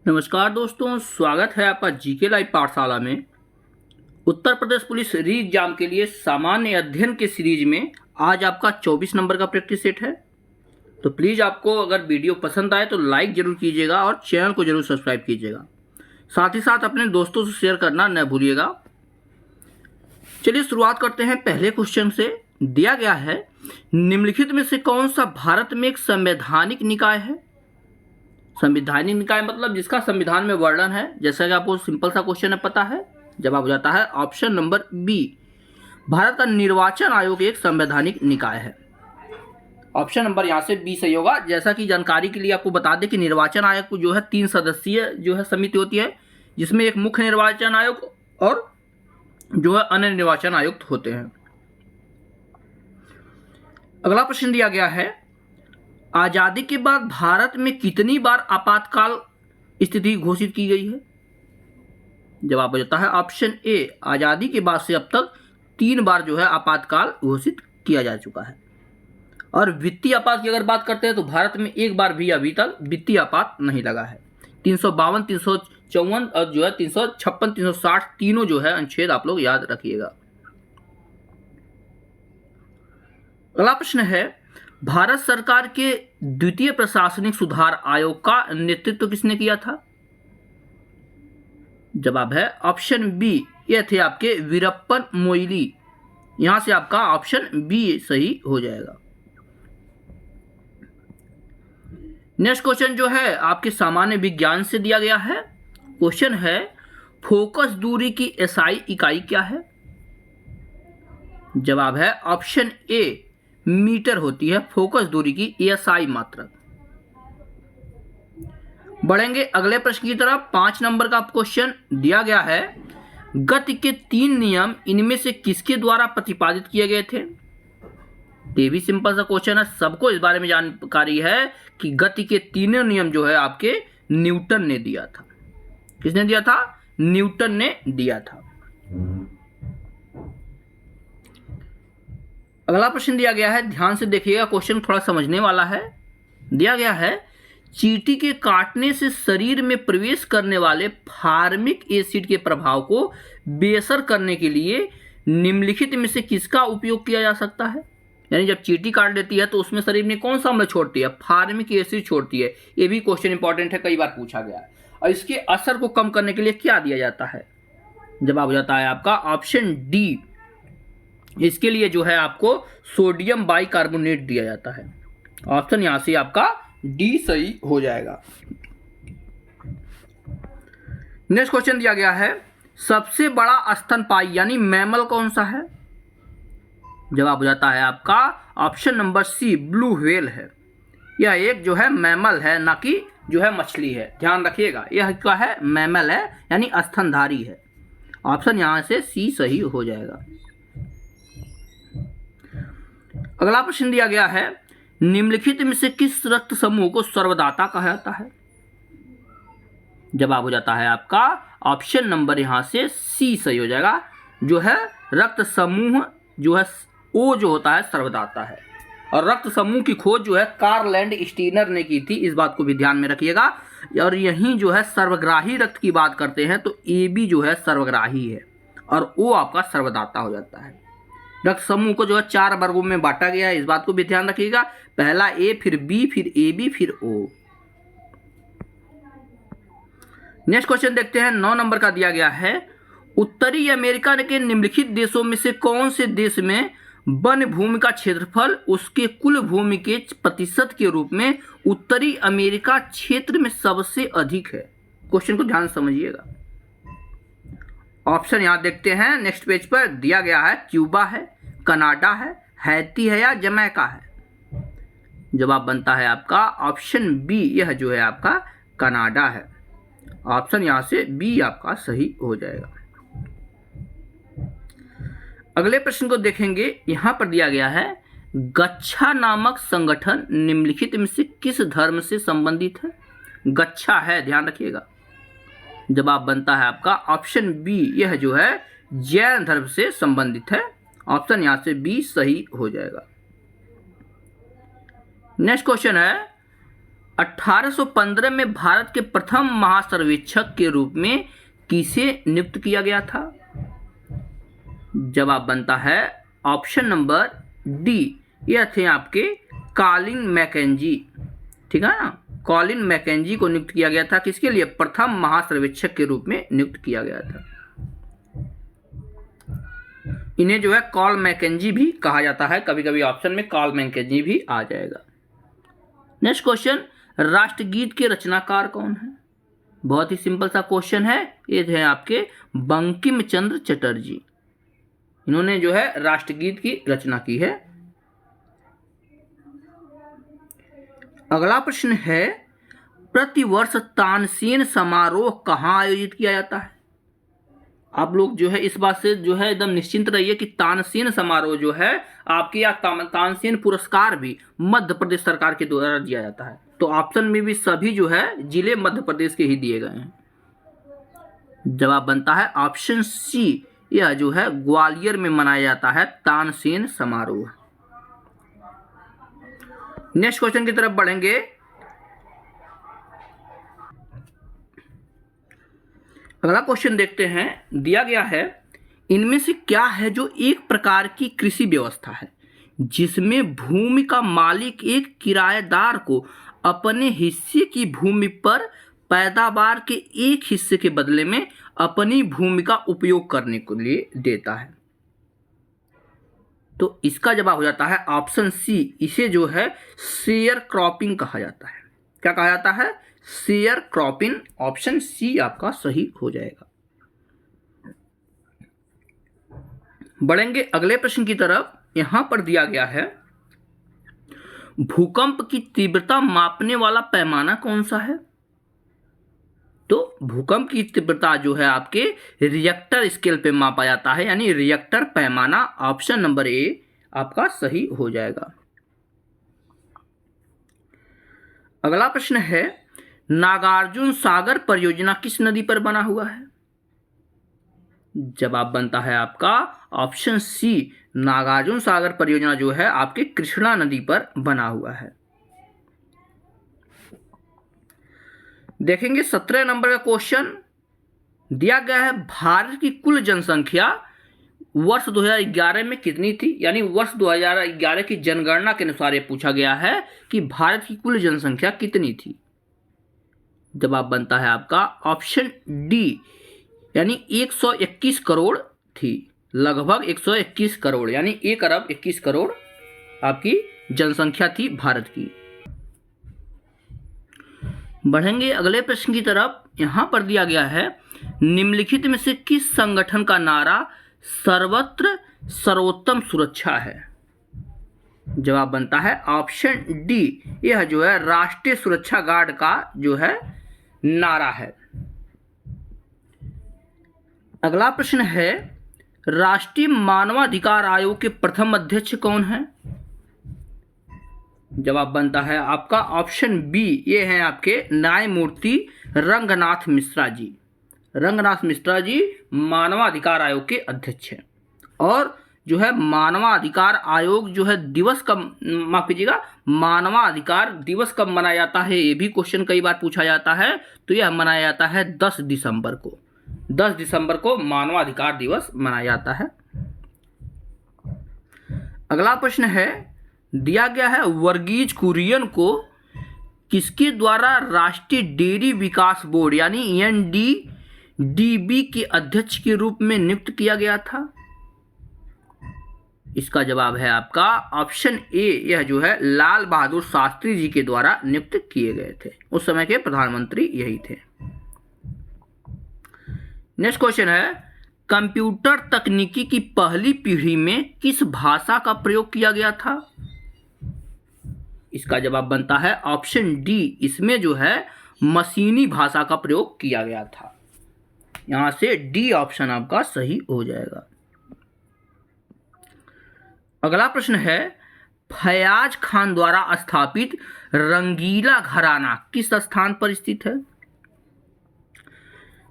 नमस्कार दोस्तों, स्वागत है आपका जीके लाइव पाठशाला में। उत्तर प्रदेश पुलिस री एग्जाम के लिए सामान्य अध्ययन के सीरीज में आज आपका 24 नंबर का प्रैक्टिस सेट है। तो प्लीज़ आपको अगर वीडियो पसंद आए तो लाइक ज़रूर कीजिएगा और चैनल को ज़रूर सब्सक्राइब कीजिएगा। साथ ही साथ अपने दोस्तों से शेयर करना न भूलिएगा। चलिए शुरुआत करते हैं पहले क्वेश्चन से। दिया गया है, निम्नलिखित में से कौन सा भारत में एक संवैधानिक निकाय है। संवैधानिक निकाय मतलब जिसका संविधान में वर्णन है। जैसा कि आपको सिंपल सा क्वेश्चन है, पता है। जवाब हो जाता है ऑप्शन नंबर बी, भारत का निर्वाचन आयोग एक संवैधानिक निकाय है। ऑप्शन नंबर यहाँ से बी सही होगा। जैसा कि जानकारी के लिए आपको बता दें कि निर्वाचन आयोग जो है 3 सदस्यीय जो है समिति होती है, जिसमें एक मुख्य निर्वाचन आयोग और जो है अन्य निर्वाचन आयुक्त होते हैं। अगला प्रश्न दिया गया है, आजादी के बाद भारत में कितनी बार आपातकाल स्थिति घोषित की गई है। जवाब हो जाता है ऑप्शन ए, आजादी के बाद से अब तक 3 बार जो है आपातकाल घोषित किया जा चुका है। और वित्तीय आपात की अगर बात करते हैं तो भारत में एक बार भी अभी तक वित्तीय आपात नहीं लगा है। 352, 354 और जो है 356, 360 तीनों जो है अनुच्छेद आप लोग याद रखिएगा। अगला प्रश्न है, भारत सरकार के द्वितीय प्रशासनिक सुधार आयोग का नेतृत्व किसने किया था। जवाब है ऑप्शन बी, ये थे आपके वीरप्पन मोइली। यहां से आपका ऑप्शन बी सही हो जाएगा। नेक्स्ट क्वेश्चन जो है आपके सामान्य विज्ञान से दिया गया है। क्वेश्चन है, फोकस दूरी की एसआई इकाई क्या है। जवाब है ऑप्शन ए, मीटर होती है फोकस दूरी की एसआई मात्रक। बढ़ेंगे अगले प्रश्न की तरफ। 5 नंबर का क्वेश्चन दिया गया है, गति के 3 नियम इनमें से किसके द्वारा प्रतिपादित किए गए थे। ये भी सिंपल सा क्वेश्चन है, सबको इस बारे में जानकारी है कि गति के तीनों नियम जो है आपके न्यूटन ने दिया था। किसने दिया था? न्यूटन ने दिया था। अगला प्रश्न दिया गया है, ध्यान से देखिएगा, क्वेश्चन थोड़ा समझने वाला है। दिया गया है, चींटी के काटने से शरीर में प्रवेश करने वाले फार्मिक एसिड के प्रभाव को बेअसर करने के लिए निम्नलिखित में से किसका उपयोग किया जा सकता है। यानी जब चींटी काट देती है तो उसमें शरीर में कौन सा अम्ल छोड़ती है? फार्मिक एसिड छोड़ती है। ये भी क्वेश्चन इंपॉर्टेंट है, कई बार पूछा गया है। और इसके असर को कम करने के लिए क्या दिया जाता है? जवाब हो जाता है आपका ऑप्शन डी, इसके लिए जो है आपको सोडियम बाइकार्बोनेट दिया जाता है। ऑप्शन यहां से आपका डी सही हो जाएगा। नेक्स्ट क्वेश्चन दिया गया है, सबसे बड़ा स्तनपायी यानी मैमल कौन सा है। जवाब हो जाता है आपका option number C, blue whale है। यह एक जो है मैमल है, ना कि जो है मछली है। ध्यान रखिएगा, यह क्या है? मैमल है यानी स्तनधारी है। ऑप्शन यहां से सी सही हो जाएगा। अगला प्रश्न दिया गया है, निम्नलिखित में से किस रक्त समूह को सर्वदाता कहा जाता है। जवाब हो जाता है आपका ऑप्शन नंबर यहां से सी सही हो जाएगा। जो है रक्त समूह जो है ओ जो होता है सर्वदाता है। और रक्त समूह की खोज जो है कार्ल लैंड स्टीनर ने की थी, इस बात को भी ध्यान में रखिएगा। और यहीं जो है सर्वग्राही रक्त की बात करते हैं तो ए बी जो है सर्वग्राही है और ओ आपका सर्वदाता हो जाता है। रक्त समूह को जो है 4 वर्गों में बांटा गया है, इस बात को भी ध्यान रखिएगा। पहला ए, फिर बी, फिर ए बी, फिर ओ। नेक्स्ट क्वेश्चन देखते हैं, 9 नंबर का दिया गया है, उत्तरी अमेरिका के निम्नलिखित देशों में से कौन से देश में वन भूमि का क्षेत्रफल उसके कुल भूमि के प्रतिशत के रूप में उत्तरी अमेरिका क्षेत्र में सबसे अधिक है। क्वेश्चन को ध्यान से समझिएगा। ऑप्शन यहां देखते हैं, नेक्स्ट पेज पर दिया गया है, क्यूबा है, कनाडा है, हैती है या जमैका है। जवाब बनता है आपका ऑप्शन बी, यह जो है आपका कनाडा है। ऑप्शन यहां से बी आपका सही हो जाएगा। अगले प्रश्न को देखेंगे, यहां पर दिया गया है, गच्छा नामक संगठन निम्नलिखित में से किस धर्म से संबंधित है। गच्छा है, ध्यान रखिएगा। जवाब बनता है आपका ऑप्शन बी, यह जो है जैन धर्म से संबंधित है। ऑप्शन यहां से बी सही हो जाएगा। नेक्स्ट क्वेश्चन है, 1815 में भारत के प्रथम महासर्वेक्षक के रूप में किसे नियुक्त किया गया था? जवाब बनता है ऑप्शन नंबर डी, यह थे आपके कॉलिन मैकेंजी। ठीक है ना, कॉलिन मैकेंजी को नियुक्त किया गया था। किसके लिए? प्रथम महासर्वेक्षक के रूप में नियुक्त किया गया था। इन्हें जो है कॉल मैकेंजी भी कहा जाता है, कभी कभी ऑप्शन में कॉल मैकेंजी भी आ जाएगा। नेक्स्ट क्वेश्चन, राष्ट्रगीत के रचनाकार कौन है? बहुत ही सिंपल सा क्वेश्चन है। ये है आपके बंकिम चंद्र चटर्जी। इन्होंने जो है राष्ट्रगीत की रचना की है। अगला प्रश्न है, प्रतिवर्ष तानसेन समारोह कहाँ आयोजित किया जाता है? आप लोग जो है इस बात से जो है एकदम निश्चिंत रहिए कि तानसेन समारोह जो है आपके यहाँ तानसेन पुरस्कार भी मध्य प्रदेश सरकार के द्वारा दिया जाता है। तो ऑप्शन में भी सभी जो है जिले मध्य प्रदेश के ही दिए गए हैं। जवाब बनता है ऑप्शन सी, यह जो है ग्वालियर में मनाया जाता है तानसेन समारोह। नेक्स्ट क्वेश्चन की तरफ बढ़ेंगे। अगला क्वेश्चन देखते हैं। दिया गया है, इनमें से क्या है जो एक प्रकार की कृषि व्यवस्था है जिसमें भूमि का मालिक एक किराएदार को अपने हिस्से की भूमि पर पैदावार के एक हिस्से के बदले में अपनी भूमि का उपयोग करने के लिए देता है? तो इसका जवाब हो जाता है ऑप्शन सी, इसे जो है शेयर क्रॉपिंग कहा जाता है। क्या कहा जाता है? Share cropping. ऑप्शन सी आपका सही हो जाएगा। बढ़ेंगे अगले प्रश्न की तरफ। यहां पर दिया गया है, भूकंप की तीव्रता मापने वाला पैमाना कौन सा है? तो भूकंप की तीव्रता जो है आपके रिएक्टर स्केल पे मापा जाता है, यानी रिएक्टर पैमाना। ऑप्शन नंबर ए आपका सही हो जाएगा। अगला प्रश्न है, नागार्जुन सागर परियोजना किस नदी पर बना हुआ है? जवाब बनता है आपका ऑप्शन सी, नागार्जुन सागर परियोजना जो है आपके कृष्णा नदी पर बना हुआ है। देखेंगे 17 नंबर का क्वेश्चन। दिया गया है, भारत की कुल जनसंख्या वर्ष 2011 में कितनी थी? यानी वर्ष 2011 की जनगणना के अनुसार ये पूछा गया है कि भारत की कुल जनसंख्या कितनी थी। जवाब बनता है आपका ऑप्शन डी, यानी 121 करोड़ थी। लगभग 121 करोड़, यानी 1 अरब 21 करोड़ आपकी जनसंख्या थी भारत की। बढ़ेंगे अगले प्रश्न की तरफ। यहां पर दिया गया है, निम्नलिखित में से किस संगठन का नारा सर्वत्र सर्वोत्तम सुरक्षा है? जवाब बनता है ऑप्शन डी, यह जो है राष्ट्रीय सुरक्षा गार्ड का जो है नारा है। अगला प्रश्न है, राष्ट्रीय मानवाधिकार आयोग के प्रथम अध्यक्ष कौन है? जवाब बनता है आपका ऑप्शन बी, ये हैं आपके न्यायमूर्ति रंगनाथ मिश्रा जी। रंगनाथ मिश्रा जी मानवाधिकार आयोग के अध्यक्ष हैं। और जो है मानवाधिकार आयोग जो है दिवस कब, माफ कीजिएगा, मानवाधिकार दिवस कब मनाया जाता है, ये भी क्वेश्चन कई बार पूछा जाता है। तो यह मनाया जाता है 10 दिसंबर को। 10 दिसंबर को मानवाधिकार दिवस मनाया जाता है। अगला प्रश्न है, दिया गया है, वर्गीज कुरियन को किसके द्वारा राष्ट्रीय डेयरी विकास बोर्ड यानी एनडीडीबी के अध्यक्ष के रूप में नियुक्त किया गया था? इसका जवाब है आपका ऑप्शन ए, यह जो है लाल बहादुर शास्त्री जी के द्वारा नियुक्त किए गए थे। उस समय के प्रधानमंत्री यही थे। नेक्स्ट क्वेश्चन है, कंप्यूटर तकनीकी की पहली पीढ़ी में किस भाषा का प्रयोग किया गया था? इसका जवाब बनता है ऑप्शन डी, इसमें जो है मशीनी भाषा का प्रयोग किया गया था। यहां से डी ऑप्शन आपका सही हो जाएगा। अगला प्रश्न है, फयाज खान द्वारा स्थापित रंगीला घराना किस स्थान पर स्थित है?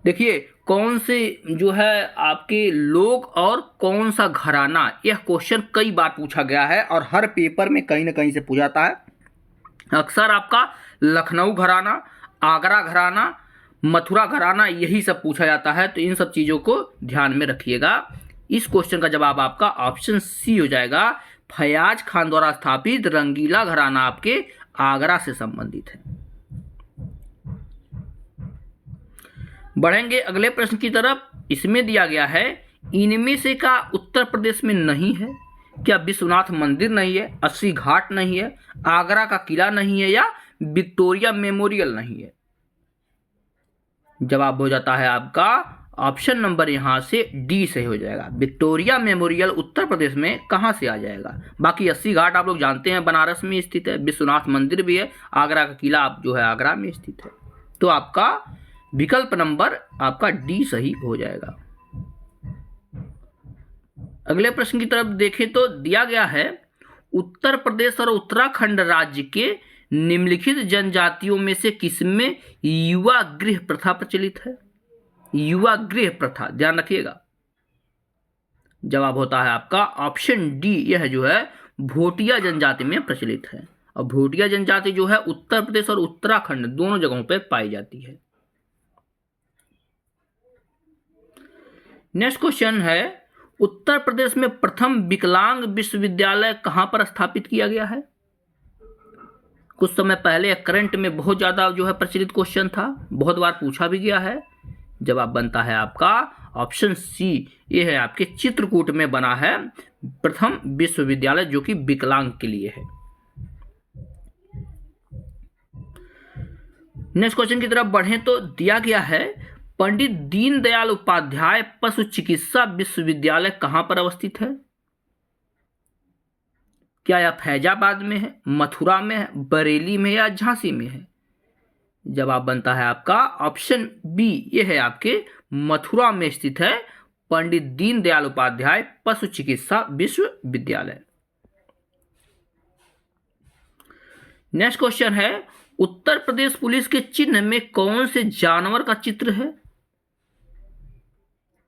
देखिए, कौन से जो है आपके लोग और कौन सा घराना, यह क्वेश्चन कई बार पूछा गया है और हर पेपर में कहीं ना कहीं से पूछा जाता है। अक्सर आपका लखनऊ घराना, आगरा घराना, मथुरा घराना, यही सब पूछा जाता है। तो इन सब चीज़ों को ध्यान में रखिएगा। इस क्वेश्चन का जवाब आपका ऑप्शन सी हो जाएगा। फयाज खान द्वारा स्थापित रंगीला घराना आपके आगरा से संबंधित है। बढ़ेंगे अगले प्रश्न की तरफ। इसमें दिया गया है इनमें से का उत्तर प्रदेश में नहीं है। क्या विश्वनाथ मंदिर नहीं है, 80 घाट नहीं है, आगरा का किला नहीं है, या विक्टोरिया मेमोरियल नहीं है? जवाब हो जाता है आपका ऑप्शन नंबर यहां से डी सही हो जाएगा। विक्टोरिया मेमोरियल उत्तर प्रदेश में कहां से आ जाएगा? बाकी 80 घाट आप लोग जानते हैं बनारस में स्थित है, विश्वनाथ मंदिर भी है, आगरा का किला जो है आगरा में स्थित है। तो आपका विकल्प नंबर आपका डी सही हो जाएगा। अगले प्रश्न की तरफ देखें तो दिया गया है उत्तर प्रदेश और उत्तराखंड राज्य के निम्नलिखित जनजातियों में से किसमें युवा गृह प्रथा प्रचलित है? युवा गृह प्रथा, ध्यान रखिएगा। जवाब होता है आपका ऑप्शन डी, यह जो है भोटिया जनजाति में प्रचलित है। और भोटिया जनजाति जो है उत्तर प्रदेश और उत्तराखंड दोनों जगहों पर पाई जाती है। नेक्स्ट क्वेश्चन है उत्तर प्रदेश में प्रथम विकलांग विश्वविद्यालय कहां पर स्थापित किया गया है? कुछ समय पहले करंट में बहुत ज्यादा जो है प्रचलित क्वेश्चन था, बहुत बार पूछा भी गया है। जवाब बनता है आपका ऑप्शन सी, ये है आपके चित्रकूट में बना है प्रथम विश्वविद्यालय जो कि विकलांग के लिए है। नेक्स्ट क्वेश्चन की तरफ बढ़ें तो दिया गया है पंडित दीनदयाल उपाध्याय पशु चिकित्सा विश्वविद्यालय कहां पर अवस्थित है? क्या यह फैजाबाद में है, मथुरा में है, बरेली में या झांसी में है? जवाब बनता है आपका ऑप्शन बी, यह है आपके मथुरा में स्थित है पंडित दीनदयाल उपाध्याय पशु चिकित्सा विश्वविद्यालय। नेक्स्ट क्वेश्चन है उत्तर प्रदेश पुलिस के चिन्ह में कौन से जानवर का चित्र है?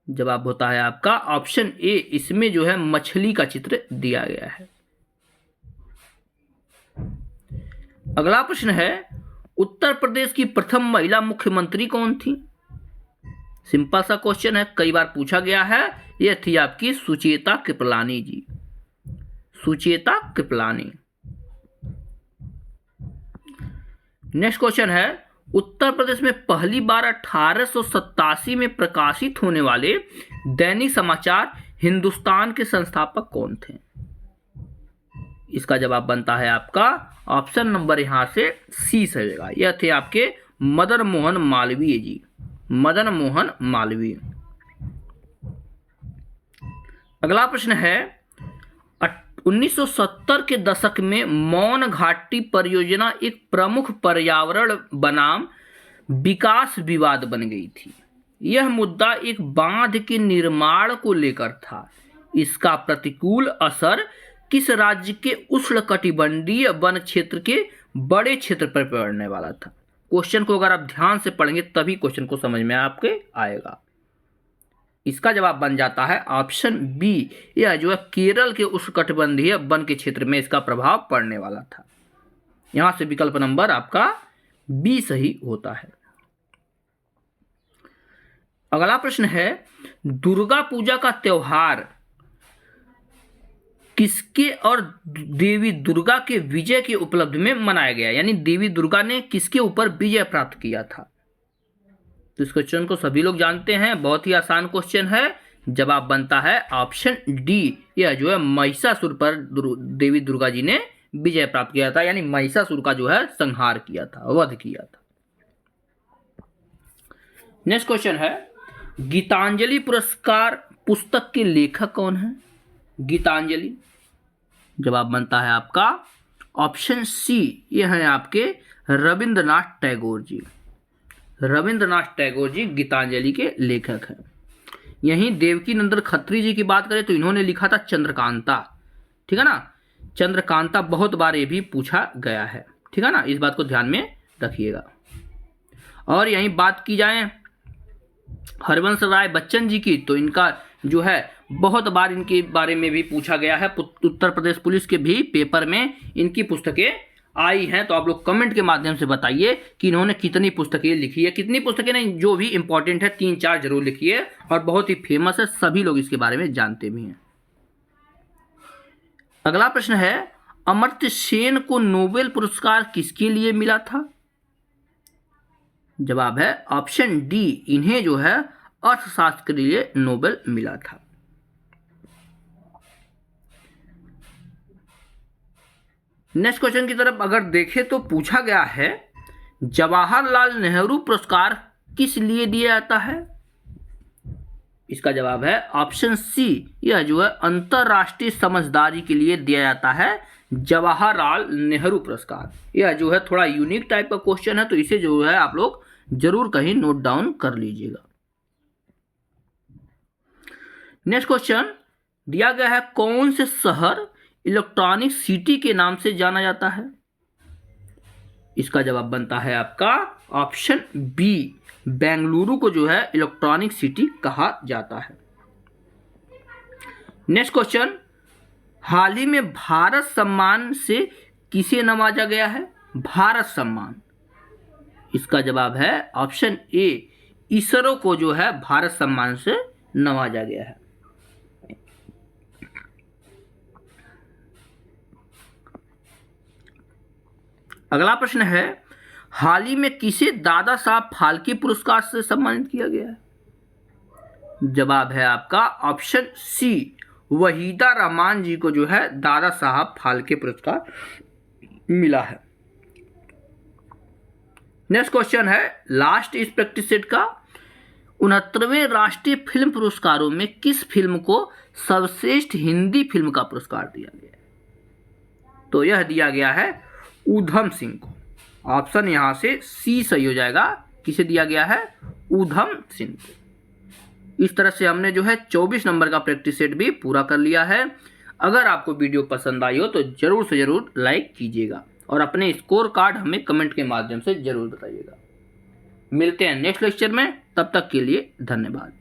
जवाब होता है आपका ऑप्शन ए, इसमें जो है मछली का चित्र दिया गया है। अगला प्रश्न है उत्तर प्रदेश की प्रथम महिला मुख्यमंत्री कौन थी? सिंपल सा क्वेश्चन है, कई बार पूछा गया है। यह थी आपकी सुचेता कृपलानी जी, सुचेता कृपलानी। नेक्स्ट क्वेश्चन है उत्तर प्रदेश में पहली बार 1887 में प्रकाशित होने वाले दैनिक समाचार हिंदुस्तान के संस्थापक कौन थे? इसका जवाब बनता है आपका ऑप्शन नंबर यहां से सी सही होगा। यह थे आपके मदन मोहन मालवीय जी, मदन मोहन मालवीय। अगला प्रश्न है 1970 के दशक में मौन घाटी परियोजना एक प्रमुख पर्यावरण बनाम विकास विवाद बन गई थी। यह मुद्दा एक बांध के निर्माण को लेकर था। इसका प्रतिकूल असर किस राज्य के उष्णकटिबंधीय वन क्षेत्र के बड़े क्षेत्र पर पड़ने वाला था? क्वेश्चन को अगर आप ध्यान से पढ़ेंगे तभी क्वेश्चन को समझ में आपके आएगा। इसका जवाब बन जाता है ऑप्शन बी, यह जो है केरल के उष्णकटिबंधीय वन के क्षेत्र में इसका प्रभाव पड़ने वाला था। यहां से विकल्प नंबर आपका बी सही होता है। अगला प्रश्न है दुर्गा पूजा का त्योहार किसके और देवी दुर्गा के विजय के उपलब्ध में मनाया गया? यानी देवी दुर्गा ने किसके ऊपर विजय प्राप्त किया था? तो इस क्वेश्चन को सभी लोग जानते हैं, बहुत ही आसान क्वेश्चन है। जवाब बनता है ऑप्शन डी, यह जो है महिषासुर पर देवी दुर्गा जी ने विजय प्राप्त किया था, यानी महिषासुर का जो है संहार किया था, वध किया था। नेक्स्ट क्वेश्चन है गीतांजलि पुरस्कार पुस्तक के लेखक कौन है? गीतांजलि, जवाब बनता है आपका ऑप्शन सी, यह है आपके रविंद्रनाथ टैगोर जी। रविंद्रनाथ टैगोर जी गीतांजलि के लेखक हैं। यहीं देवकी नंदन खत्री जी की बात करें तो इन्होंने लिखा था चंद्रकांता, ठीक है ना। चंद्रकांता बहुत बार ये भी पूछा गया है, ठीक है ना, इस बात को ध्यान में रखिएगा। और यहीं बात की जाए हरिवंश राय बच्चन जी की, तो इनका जो है बहुत बार इनके बारे में भी पूछा गया है। उत्तर प्रदेश पुलिस के भी पेपर में इनकी पुस्तकें आई हैं तो आप लोग कमेंट के माध्यम से बताइए कि इन्होंने कितनी पुस्तकें लिखी है, कितनी पुस्तकें नहीं, जो भी इंपॉर्टेंट है 3-4 जरूर लिखिए और बहुत ही फेमस है, सभी लोग इसके बारे में जानते भी हैं। अगला प्रश्न है, अमर्त्य सेन को नोबेल पुरस्कार किसके लिए मिला था? जवाब है ऑप्शन डी, इन्हें जो है अर्थशास्त्र के लिए नोबेल मिला था। नेक्स्ट क्वेश्चन की तरफ अगर देखें तो पूछा गया है, जवाहरलाल नेहरू पुरस्कार किस लिए दिया जाता है? इसका जवाब है ऑप्शन सी, यह जो है अंतरराष्ट्रीय समझदारी के लिए दिया जाता है जवाहरलाल नेहरू पुरस्कार। यह जो है थोड़ा यूनिक टाइप का क्वेश्चन है, तो इसे जो है आप लोग जरूर कहीं नोट डाउन कर लीजिएगा। नेक्स्ट क्वेश्चन दिया गया है, कौन से शहर इलेक्ट्रॉनिक सिटी के नाम से जाना जाता है? इसका जवाब बनता है आपका ऑप्शन बी, बेंगलुरु को जो है इलेक्ट्रॉनिक सिटी कहा जाता है। नेक्स्ट क्वेश्चन, हाल ही में भारत सम्मान से किसे नवाजा गया है? भारत सम्मान, इसका जवाब है ऑप्शन ए, इसरो को जो है भारत सम्मान से नवाजा गया है। अगला प्रश्न है, हाल ही में किसे दादा साहब फाल्के पुरस्कार से सम्मानित किया गया है? जवाब है आपका ऑप्शन सी, वहीदा रहमान जी को जो है दादा साहब फाल्के पुरस्कार मिला है। नेक्स्ट क्वेश्चन है लास्ट इस प्रैक्टिस सेट का, 69वें राष्ट्रीय फिल्म पुरस्कारों में किस फिल्म को सर्वश्रेष्ठ हिंदी फिल्म का पुरस्कार दिया गया है? तो यह दिया गया है ऊधम सिंह को। ऑप्शन यहां से सी सही हो जाएगा। किसे दिया गया है? ऊधम सिंह को। इस तरह से हमने जो है 24 नंबर का प्रैक्टिस सेट भी पूरा कर लिया है। अगर आपको वीडियो पसंद आई हो तो जरूर से जरूर लाइक कीजिएगा और अपने स्कोर कार्ड हमें कमेंट के माध्यम से जरूर बताइएगा। मिलते हैं नेक्स्ट लेक्चर में, तब तक के लिए धन्यवाद।